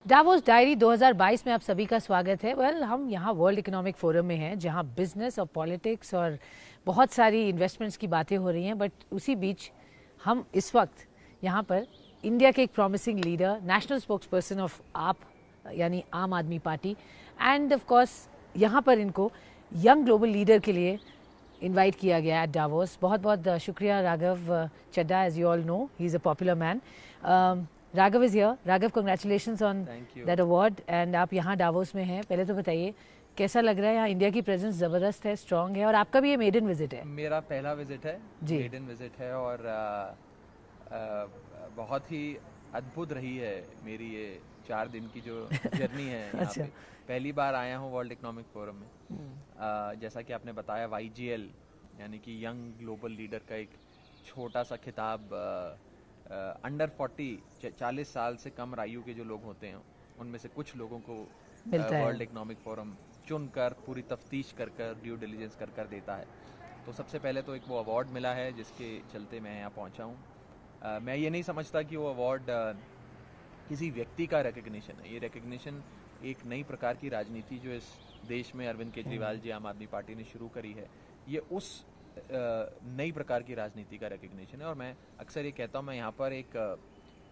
Davos diary 2022 में आप सभी का स्वागत है। हम यहाँ वर्ल्ड इकोनॉमिक फोरम में हैं, जहाँ बिजनेस और पॉलिटिक्स और बहुत सारी इन्वेस्टमेंट्स की बातें हो रही हैं। बट उसी बीच हम इस वक्त यहाँ पर इंडिया के एक promising leader, national spokesperson of आप यानी आम आदमी पार्टी, एंड ऑफ कोर्स यहाँ पर इनको यंग ग्लोबल लीडर के लिए इनवाइट किया गया एट डावोस। बहुत बहुत शुक्रिया Raghav Chadha. As you all know, he is a popular man. Raghav is here. Raghav, congratulations on that award. And आप यहाँ डावोस में हैं, पहले तो बताइए कैसा लग रहा है? यहाँ इंडिया की प्रेजेंस ज़बरदस्त है, स्ट्रांग है, और आपका भी ये मेडन विजिट है। मेरा पहला विजिट है जी, मेडन विजिट है, और बहुत ही अद्भुत रही है मेरी ये 4 दिन की जो जर्नी है यहाँ अच्छा। पे। पहली बार आया हूँ वर्ल्ड इकोनॉमिक फोरम में। जैसा कि आपने बताया, YGL यानी कि यंग ग्लोबल लीडर का एक छोटा सा खिताब अंडर 40 साल से कम आयु के जो लोग होते हैं उनमें से कुछ लोगों को वर्ल्ड इकोनॉमिक फोरम चुनकर पूरी तफ्तीश कर ड्यू डिलिजेंस कर देता है। तो सबसे पहले तो एक वो अवार्ड मिला है जिसके चलते मैं यहाँ पहुँचा हूँ। मैं ये नहीं समझता कि वो अवार्ड किसी व्यक्ति का रिकग्निशन है। ये रिकग्निशन एक नई प्रकार की राजनीति जो इस देश में अरविंद केजरीवाल जी आम आदमी पार्टी ने शुरू करी है, ये उस नई प्रकार की राजनीति का रिकग्निशन है। और मैं अक्सर ये कहता हूँ, मैं यहाँ पर एक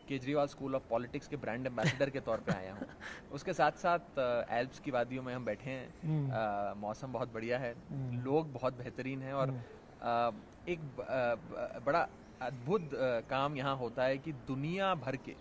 केजरीवाल स्कूल ऑफ पॉलिटिक्स के ब्रांड एम्बेसडर के तौर पे आया हूँ। उसके साथ साथ एल्प्स की वादियों में हम बैठे हैं, मौसम बहुत बढ़िया है, लोग बहुत बेहतरीन हैं, और एक बड़ा अद्भुत काम यहाँ होता है कि दुनिया भर के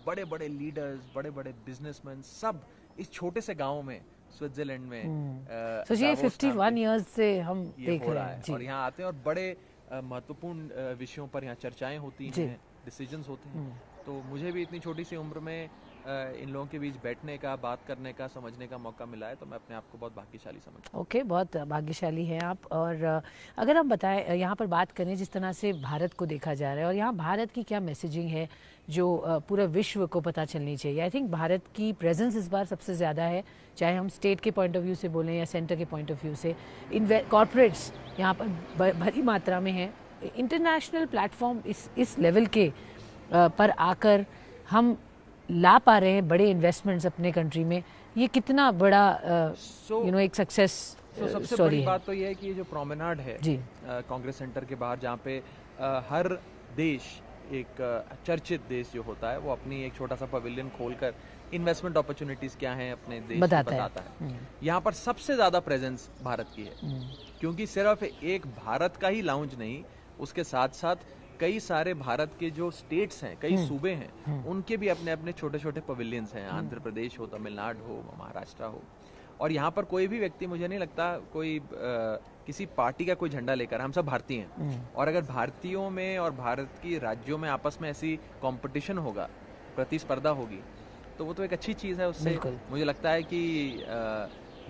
बड़े बड़े लीडर्स, बड़े बड़े बिजनेसमैन सब इस छोटे से गांव में स्विट्जरलैंड में सोचिए 51 इयर्स से हम देख रहे हैं और यहाँ आते हैं, और बड़े महत्वपूर्ण विषयों पर यहाँ चर्चाएं होती हैं, डिसीजंस होते हैं। तो मुझे भी इतनी छोटी सी उम्र में इन लोगों के बीच बैठने का, बात करने का, समझने का मौका मिला है, तो मैं अपने आप को बहुत भाग्यशाली समझता हूँ। ओके, बहुत भाग्यशाली हैं आप। और अगर हम बताएं, यहाँ पर बात करें जिस तरह से भारत को देखा जा रहा है और यहाँ भारत की क्या मैसेजिंग है जो पूरा विश्व को पता चलनी चाहिए। आई थिंक भारत की प्रेजेंस इस बार सबसे ज़्यादा है, चाहे हम स्टेट के पॉइंट ऑफ व्यू से बोलें या सेंटर के पॉइंट ऑफ व्यू से। कॉर्पोरेट्स यहाँ पर भरी मात्रा में हैं। इंटरनेशनल प्लेटफॉर्म इस लेवल के पर आकर हम ला पा रहे हैं बड़े इन्वेस्टमेंट्स अपने कंट्री में, ये कितना बड़ा एक सक्सेस सबसे बड़ी बात तो ये है कि ये जो प्रोमेनाड है कांग्रेस सेंटर के बाहर, जहाँ पे हर देश, एक चर्चित देश जो होता है, वो अपनी एक छोटा सा पवेलियन खोलकर इन्वेस्टमेंट अपॉर्चुनिटीज क्या हैं अपने देश में बताता है। यहाँ पर सबसे ज्यादा प्रेजेंस भारत की है, क्योंकि सिर्फ एक भारत का ही लाउंज नहीं, उसके साथ साथ कई सारे भारत के जो स्टेट्स हैं, कई सूबे हैं, उनके भी अपने अपने छोटे छोटे पवेलियंस हैं। आंध्र प्रदेश हो, तमिलनाडु हो, महाराष्ट्र हो, और यहाँ पर कोई भी व्यक्ति, मुझे नहीं लगता कोई किसी पार्टी का कोई झंडा लेकर, हम सब भारतीय हैं। और अगर भारतीयों में और भारत की राज्यों में आपस में ऐसी कंपटीशन होगा, प्रतिस्पर्धा होगी, तो वो तो एक अच्छी चीज़ है। उससे मुझे लगता है कि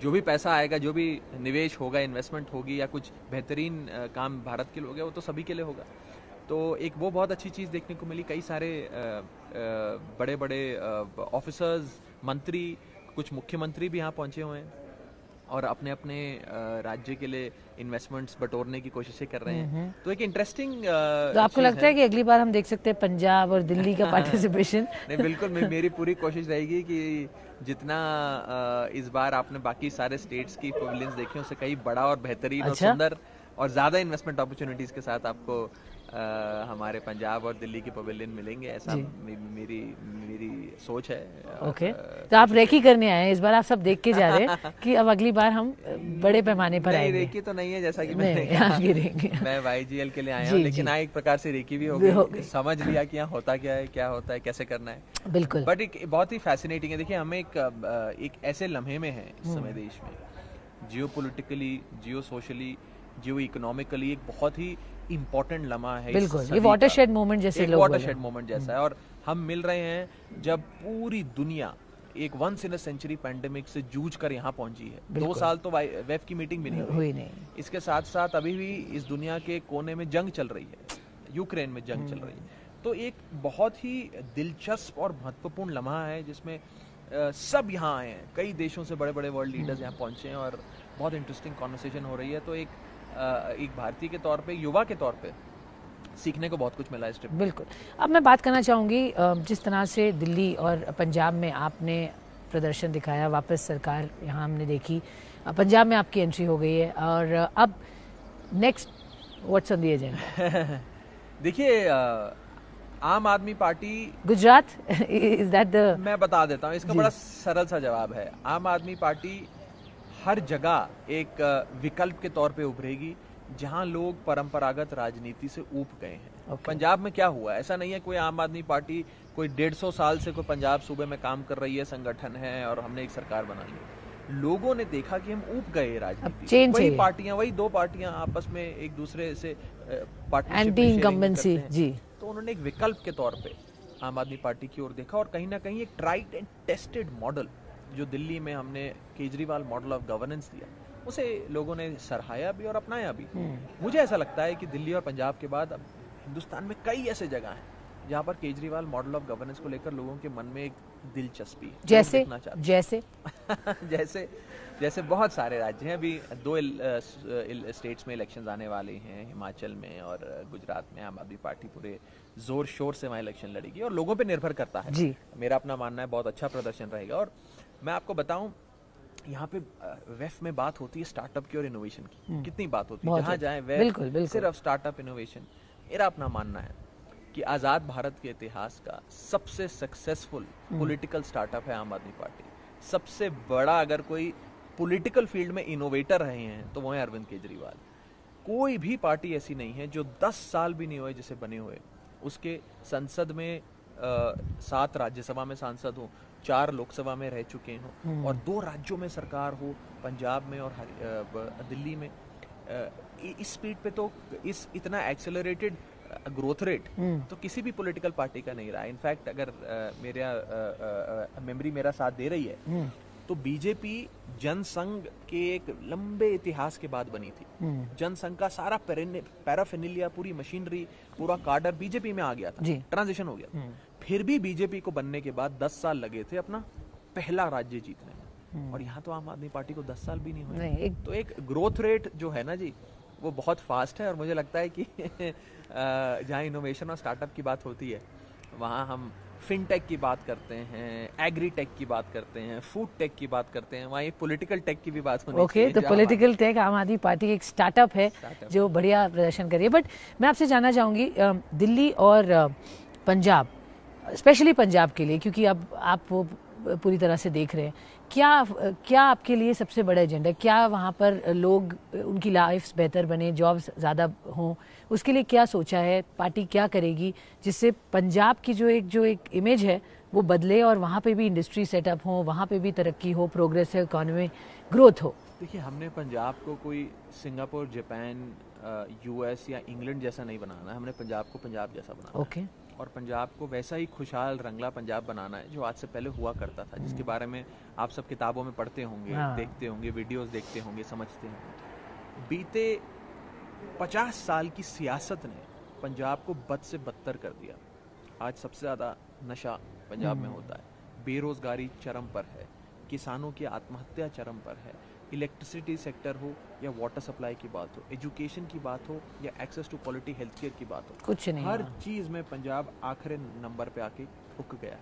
जो भी पैसा आएगा, जो भी निवेश होगा, इन्वेस्टमेंट होगी, या कुछ बेहतरीन काम भारत के लिए होगा, वो तो सभी के लिए होगा। तो एक वो बहुत अच्छी चीज़ देखने को मिली। कई सारे बड़े बड़े ऑफिसर्स, मंत्री, कुछ मुख्यमंत्री भी यहाँ पहुँचे हुए हैं और अपने अपने राज्य के लिए इन्वेस्टमेंट्स बटोरने की कोशिशें कर रहे हैं। तो एक इंटरेस्टिंग तो आपको लगता है कि अगली बार हम देख सकते हैं पंजाब और दिल्ली का पार्टिसिपेशन? नहीं, बिल्कुल, मेरी पूरी कोशिश रहेगी कि जितना इस बार आपने बाकी सारे स्टेट्स की पवेलियंस देखी, उससे कई बड़ा और बेहतरीन और सुंदर और ज़्यादा इन्वेस्टमेंट अपॉर्चुनिटीज के साथ आपको हमारे पंजाब और दिल्ली के पवेलियन मिलेंगे, ऐसा मेरी सोच है। ओके, तो आप रेकी करने आए हैं इस बार, आप सब देख के जा रहे हैं कि अब अगली बार हम बड़े पैमाने पर आएंगे। रेकी तो नहीं है, जैसा कि मैंने कहा, मैं YGL के लिए आया हूँ, लेकिन एक प्रकार से रेकी भी हो गई। समझ लिया कि यहाँ होता क्या है, क्या होता है, कैसे करना है। बिल्कुल, बट एक बहुत ही फैसिनेटिंग है। देखिए, हम एक ऐसे लम्हे में हैं इस समय देश में, जियो पोलिटिकली, जियो सोशली, जियो इकोनॉमिकली एक बहुत ही इम्पोर्टेंट लम्हा है। बिल्कुल, ये वाटरशेड मोमेंट जैसे लोग वाटरशेड मोमेंट जैसा है, और हम मिल रहे हैं जब पूरी दुनिया एक once in a century pandemic से जूझ कर यहाँ पहुंची है। 2 साल तो वेफ की मीटिंग भी नहीं हुई। इसके साथ साथ अभी भी इस दुनिया के कोने में जंग चल रही है, यूक्रेन में जंग चल रही है। तो एक बहुत ही दिलचस्प और महत्वपूर्ण लम्हा है जिसमें सब यहाँ आए हैं, कई देशों से बड़े बड़े वर्ल्ड लीडर्स यहाँ पहुंचे हैं, और बहुत इंटरेस्टिंग कॉन्वर्सेशन हो रही है। तो एक भारतीय के तौर पे, युवा के तौर पे, सीखने को बहुत कुछ मिला इस ट्रिप। बिल्कुल। अब मैं बात करना चाहूँगी जिस तरह से दिल्ली और पंजाब में आपने प्रदर्शन दिखाया, वापस सरकार यहाँ हमने देखी, पंजाब में आपकी एंट्री हो गई है और अब next what's on the agenda? देखिए, आम आदमी party Gujarat is that the? मैं बता देता हूँ, इसका बड़ा सरल सा जवाब है। आम आदमी पार्टी हर जगह एक विकल्प के तौर पे उभरेगी जहां लोग परंपरागत राजनीति से ऊब गए हैं। पंजाब में क्या हुआ, ऐसा नहीं है कोई आम आदमी पार्टी कोई 150 साल से कोई पंजाब सूबे में काम कर रही है, संगठन है और हमने एक सरकार बना ली। लोगों ने देखा कि हम ऊब गए राजनीति, वही पार्टियां, वही दो पार्टियां आपस में एक दूसरे से एंटी इनकम्बेंसी जी, तो उन्होंने एक विकल्प के तौर पे आम आदमी पार्टी की ओर देखा और कहीं ना कहीं एक ट्राइड एंड टेस्टेड मॉडल जो दिल्ली में हमने केजरीवाल मॉडल ऑफ गवर्नेंस दिया, उसे लोगों ने सराहाया भी और अपनाया भी। मुझे ऐसा लगता है कि दिल्ली और पंजाब के बाद अब हिंदुस्तान में कई ऐसे जगह हैं जहाँ पर केजरीवाल मॉडल ऑफ गवर्नेंस को लेकर लोगों के मन में एक दिलचस्पी है। जैसे जैसे बहुत सारे राज्य हैं। अभी 2 स्टेट्स में इलेक्शंस आने वाले हैं, हिमाचल में और गुजरात में। आम आदमी पार्टी पूरे जोर शोर से वहाँ इलेक्शन लड़ेगी और लोगों पे निर्भर करता है जी। मेरा अपना मानना है बहुत अच्छा प्रदर्शन रहेगा। और मैं आपको बताऊं, यहाँ पे वेफ में बात होती है स्टार्टअप की और इनोवेशन की, कितनी बात होती है, जहाँ जाए वेफ सिर्फ स्टार्टअप इनोवेशन। मेरा अपना मानना है कि आज़ाद भारत के इतिहास का सबसे सक्सेसफुल पॉलिटिकल स्टार्टअप है आम आदमी पार्टी। सबसे बड़ा अगर कोई पॉलिटिकल फील्ड में इनोवेटर रहे हैं तो वो है अरविंद केजरीवाल। कोई भी पार्टी ऐसी नहीं है जो 10 साल भी नहीं हुए जिसे बने हुए, उसके संसद में 7 राज्यसभा में सांसद हो, 4 लोकसभा में रह चुके हों और 2 राज्यों में सरकार हो, पंजाब में और दिल्ली में। इस स्पीड पे तो इतना एक्सेलरेटेड ग्रोथ रेट तो किसी भी पॉलिटिकल पार्टी का नहीं रहा। इनफैक्ट अगर मेरा मेमोरी मेरा साथ दे रही है तो बीजेपी जनसंघ के एक लंबे इतिहास के बाद बनी थी। जनसंघ का सारा पैराफिनिलिया, पूरी मशीनरी, पूरा कार्डर बीजेपी में आ गया था, ट्रांजिशन हो गया। फिर भी बीजेपी को बनने के बाद 10 साल लगे थे अपना पहला राज्य जीतने में, और यहाँ तो आम आदमी पार्टी को 10 साल भी नहीं हुए। तो एक ग्रोथ रेट जो है ना जी, वो बहुत फास्ट है। और मुझे लगता है कि जहाँ इनोवेशन और स्टार्टअप की बात होती है वहाँ हम फिनटेक की बात करते हैं, एग्री टेक की बात करते हैं, फूड टेक की बात करते हैं, वहाँ पॉलिटिकल टेक की भी बात होनी चाहिए। तो पॉलिटिकल टेक, आम आदमी पार्टी एक स्टार्टअप है जो बढ़िया प्रदर्शन कर रही है। बट मैं आपसे जानना चाहूँगी, दिल्ली और पंजाब, स्पेशली पंजाब के लिए, क्योंकि अब आप वो पूरी तरह से देख रहे हैं, क्या आपके लिए सबसे बड़ा एजेंडा है? क्या वहाँ पर लोग, उनकी लाइफ्स बेहतर बने, जॉब्स ज़्यादा हों, उसके लिए क्या सोचा है? पार्टी क्या करेगी जिससे पंजाब की जो एक इमेज है वो बदले और वहाँ पे भी इंडस्ट्री सेटअप हो, वहाँ पे भी तरक्की हो, प्रोग्रेसिव इकोनॉमी ग्रोथ हो? देखिए, हमने पंजाब को कोई सिंगापुर, जापान, यूएस या इंग्लैंड जैसा नहीं बनाना है। हमने पंजाब को पंजाब जैसा बनाना है और पंजाब को वैसा ही खुशहाल रंगला पंजाब बनाना है जो आज से पहले हुआ करता था, जिसके बारे में आप सब किताबों में पढ़ते होंगे, देखते होंगे, वीडियोस देखते होंगे, समझते होंगे। बीते 50 साल की सियासत ने पंजाब को बद से बदतर कर दिया। आज सबसे ज़्यादा नशा पंजाब में होता है, बेरोजगारी चरम पर है, किसानों की आत्महत्या चरम पर है, इलेक्ट्रिसिटी सेक्टर हो या वाटर सप्लाई की बात हो, एजुकेशन की बात हो या access to quality health care की बात हो, कुछ नहीं, हर चीज़ में पंजाब आखिरी नंबर पे आके रुक गया।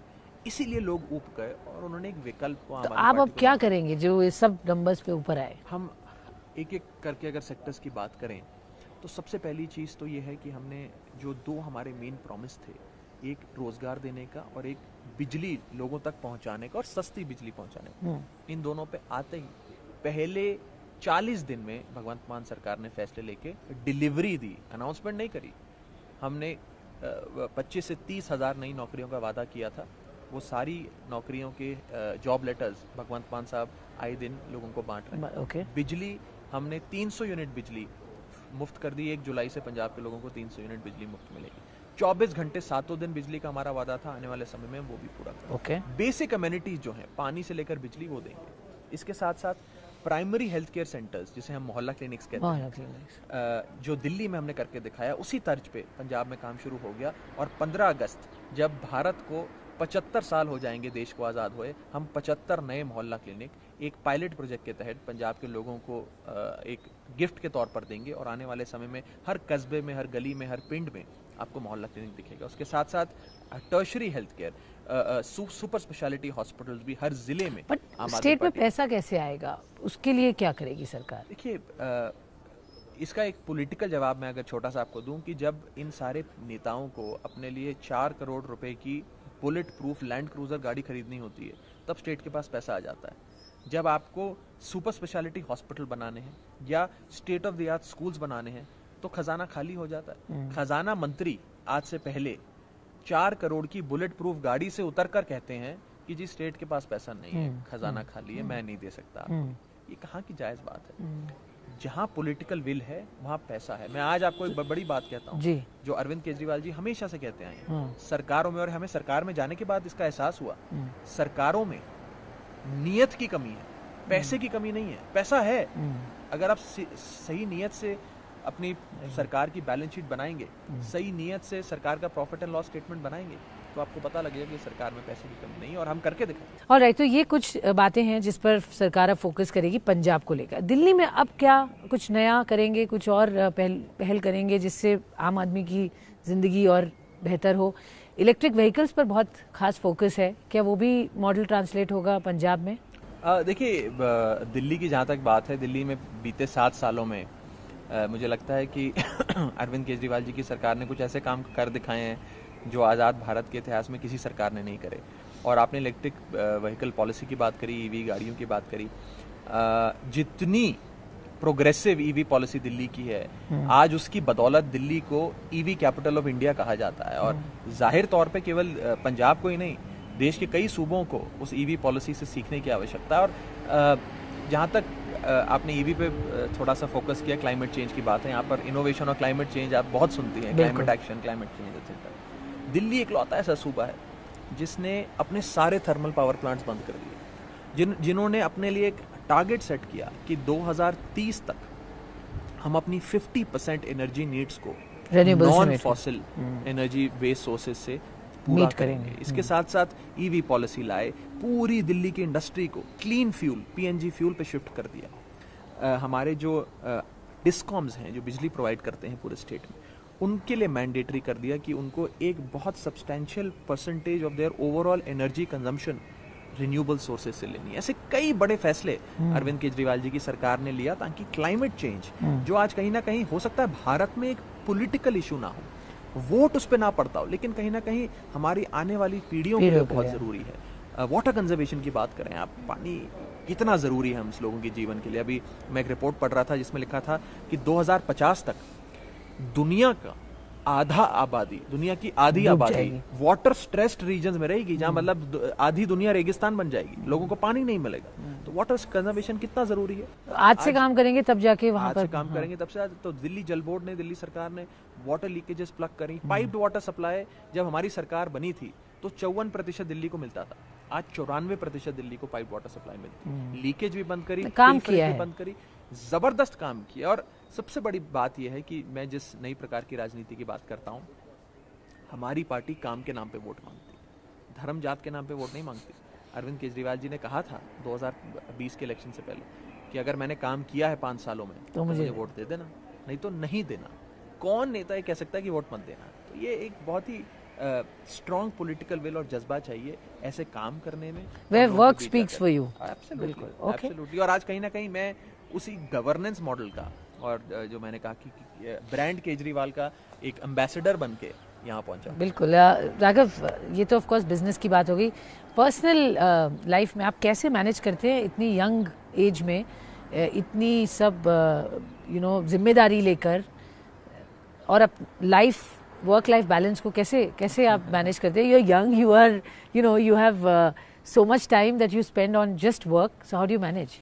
इसीलिए लोग ऊब गए और उन्होंने एक विकल्प को। तो आप अब क्या करेंगे जो ये सब नंबर्स पे ऊपर आए? हम एक एक करके अगर सेक्टर्स की बात करें तो सबसे पहली चीज़ तो ये है कि हमने जो 2 हमारे मेन प्रॉमिस थे, एक रोजगार देने का और एक बिजली लोगों तक पहुंचाने का और सस्ती बिजली पहुंचाने का, इन दोनों पे आते ही पहले 40 दिन में भगवंत मान सरकार ने फैसले लेके डिलीवरी दी, अनाउंसमेंट नहीं करी। हमने 25 से 30 हज़ार नई नौकरियों का वादा किया था। वो सारी नौकरियों के जॉब लेटर्स भगवंत मान साहब आए दिन लोगों को बांट रहे हैं। बिजली हमने 300 यूनिट बिजली मुफ्त कर दी। 1 जुलाई से पंजाब के लोगों को 300 यूनिट बिजली मुफ्त मिलेगी। 24 घंटे 7 दिन बिजली का हमारा वादा था, आने वाले समय में वो भी पूरा करेंगे। बेसिक अमेनिटीज जो हैं, पानी से लेकर बिजली, वो देंगे। इसके साथ साथ प्राइमरी हेल्थ केयर सेंटर्स, जिसे हम मोहल्ला क्लिनिक्स कहते हैं, जो दिल्ली में हमने करके दिखाया, उसी तर्ज पे पंजाब में काम शुरू हो गया। और 15 अगस्त जब भारत को 75 साल हो जाएंगे देश को आज़ाद हुए, हम 75 नए मोहल्ला क्लिनिक एक पायलट प्रोजेक्ट के तहत पंजाब के लोगों को एक गिफ्ट के तौर पर देंगे। और आने वाले समय में हर कस्बे में, हर गली में, हर पिंड में आपको मोहल्ला क्लिनिक दिखेगा। उसके साथ साथ tertiary health care, super speciality hospitals भी हर जिले में। बट स्टेट में पैसा कैसे आएगा, उसके लिए क्या करेगी सरकार? देखिए, इसका एक पॉलिटिकल जवाब मैं अगर छोटा सा आपको दूं कि जब इन सारे नेताओं को अपने लिए 4 करोड़ रुपए की बुलेट प्रूफ लैंड क्रूजर गाड़ी खरीदनी होती है, तब स्टेट के पास पैसा आ जाता है। जब आपको सुपर स्पेशलिटी हॉस्पिटल बनाने हैं या state of the art schools बनाने हैं, तो खजाना खाली हो जाता है। खजाना मंत्री आज से पहले 4 करोड़ की बुलेट प्रूफ गाड़ी से उतरकर कहते हैं कि जी स्टेट के पास पैसा नहीं है, खजाना खाली है, मैं नहीं दे सकता आपको। ये कहाँ की जायज बात है? जहाँ पॉलिटिकल विल है वहाँ पैसा है। मैं आज आपको एक बड़ी बात कहता हूँ जो अरविंद केजरीवाल जी हमेशा से कहते आए हैं सरकारों में, और हमें सरकार में जाने के बाद इसका एहसास हुआ, सरकारों में नियत की कमी है, पैसे की कमी नहीं है। पैसा है, अगर आप सही नियत से अपनी सरकार की बैलेंस शीट बनाएंगे, सही नियत से सरकार का प्रॉफिट एंड लॉस स्टेटमेंट बनाएंगे, तो आपको पता लगेगा कि सरकार में पैसे की कमी नहीं है, और हम करके दिखाएंगे। ऑलराइट, तो ये कुछ बातें हैं जिस पर सरकार अब फोकस करेगी पंजाब को लेकर। दिल्ली में अब क्या कुछ नया करेंगे, कुछ और पहल करेंगे जिससे आम आदमी की जिंदगी और बेहतर हो? इलेक्ट्रिक व्हीकल्स पर बहुत खास फोकस है, क्या वो भी मॉडल ट्रांसलेट होगा पंजाब में? देखिए, दिल्ली की जहाँ तक बात है, दिल्ली में बीते 7 सालों में मुझे लगता है कि अरविंद केजरीवाल जी की सरकार ने कुछ ऐसे काम कर दिखाए हैं जो आज़ाद भारत के इतिहास में किसी सरकार ने नहीं करे। और आपने इलेक्ट्रिक व्हीकल पॉलिसी की बात करी, ईवी गाड़ियों की बात करी, जितनी प्रोग्रेसिव ईवी पॉलिसी दिल्ली की है, आज उसकी बदौलत दिल्ली को ईवी कैपिटल ऑफ इंडिया कहा जाता है। और जाहिर तौर पे केवल पंजाब को ही नहीं, देश के कई सूबों को उस ईवी पॉलिसी से सीखने की आवश्यकता है। और जहाँ तक आपने ईवी पे थोड़ा सा फोकस किया, क्लाइमेट चेंज की बात है, यहाँ पर इनोवेशन और क्लाइमेट चेंज आप बहुत सुनती हैं, climate action, climate change etcetera. Delhi इकलौता ऐसा सूबा है जिसने अपने सारे थर्मल पावर प्लांट्स बंद कर दिए, जिन्होंने अपने लिए एक टारगेट सेट किया कि 2030 तक हम अपनी 50% एनर्जी नीड्स को non fossil energy based sources से पूरा करेंगे। इसके साथ साथ ईवी पॉलिसी लाए, पूरी दिल्ली की इंडस्ट्री को क्लीन फ्यूल, पीएनजी फ्यूल पे शिफ्ट कर दिया। हमारे जो डिस्कॉम्स हैं जो बिजली प्रोवाइड करते हैं पूरे स्टेट में, उनके लिए मैंडेटरी कर दिया कि उनको एक बहुत substantial percentage of their overall energy consumption renewable sources से लेनी है। ऐसे कई बड़े फैसले अरविंद केजरीवाल जी की सरकार ने लिया ताकि क्लाइमेट चेंज, जो आज कहीं ना कहीं हो सकता है भारत में एक पॉलिटिकल इशू ना हो, वोट उस पर ना पड़ता हो, लेकिन कहीं ना कहीं हमारी आने वाली पीढ़ियों के लिए बहुत जरूरी है। वाटर कंजर्वेशन की बात करें आप, पानी कितना जरूरी है हम लोगों के जीवन के लिए। अभी मैं एक रिपोर्ट पढ़ रहा था जिसमें लिखा था कि 2050 तक दुनिया का आधा आबादी, दुनिया की आधी आबादी वाटर स्ट्रेस्ड रीजन्स में रहेगी, जहां मतलब आधी दुनिया रेगिस्तान बन जाएगी, लोगों को पानी नहीं मिलेगा। तो वाटर कंजर्वेशन कितना जरूरी है। आज से काम करेंगे तब जाके वहां पर काम करेंगे तब से। तो दिल्ली जल बोर्ड ने, दिल्ली सरकार ने वाटर लीकेजेस प्लग करी। पाइप्ड वाटर सप्लाई जब हमारी सरकार बनी थी तो 54% दिल्ली को मिलता था, आज 94% दिल्ली को पाइप वाटर सप्लाई मिलती। लीकेज भी बंद करी, काम किया है, बंद करी, जबरदस्त काम किया। और सबसे बड़ी बात यह है कि मैं जिस नई प्रकार की राजनीति की बात करता हूँ, हमारी पार्टी काम के नाम पे वोट मांगती है, धर्म जात के नाम पे वोट नहीं मांगती। अरविंद केजरीवाल जी ने कहा था 2020 के इलेक्शन से पहले कि अगर मैंने काम किया है 5 सालों में तो मुझे वोट दे देना, नहीं तो नहीं देना। कौन नेता ये कह सकता है कि वोट मत देना? तो ये एक बहुत ही स्ट्रॉन्ग पॉलिटिकल विल और जज्बा चाहिए ऐसे काम करने में। Where work speaks for you. Absolutely, absolutely। और आज कहीं ना कहीं मैं उसी गवर्नेंस मॉडल का, और जो मैंने कहा कि ब्रांड केजरीवाल का एक एम्बेसडर बन के यहाँ पहुंचा। बिल्कुल राघव, ये तो ऑफ कोर्स बिजनेस की बात हो गई। पर्सनल लाइफ में आप कैसे मैनेज करते हैं इतनी यंग एज में, इतनी सब जिम्मेदारी लेकर, और अब लाइफ वर्क लाइफ बैलेंस को कैसे आप मैनेज करते हैं? You are young, you are you have so much time that you spend on just work, so how do you manage?